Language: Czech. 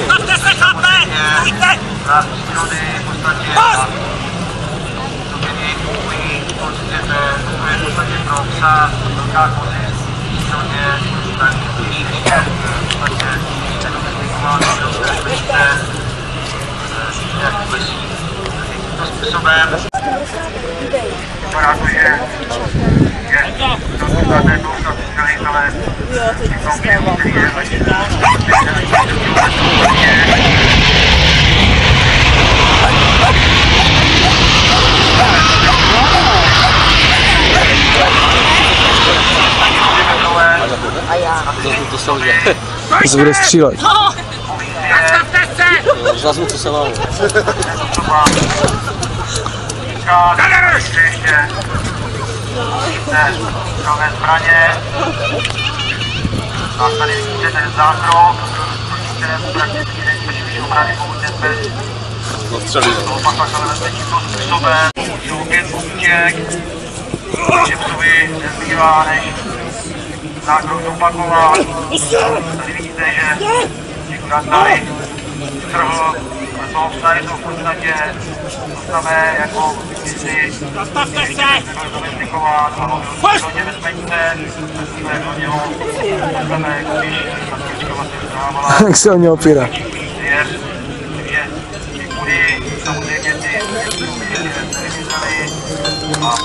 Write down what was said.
Bavte se, chlape! Pojďte! To se udělá. To se bude střílet. Zazvu, co se mám. Nové zbraně. A tady vidíte ten zákrok, které prakticky nejspěšnější obrany, pokud ten bez opakovat tímto způsobem. Jsou opět útěk. Šepcovi nezbývá než zákrok zopakovat. Tady vidíte, že Čekuran tady trhl. To obstály jsou v podstatě samé jako kdysi domestikovat a hodně nebezpečné, tak do něho samé, když ta skutečka vlastně vytrávala. Jak se o něho opírá. Takže kudy samozřejmě ty nevymizely a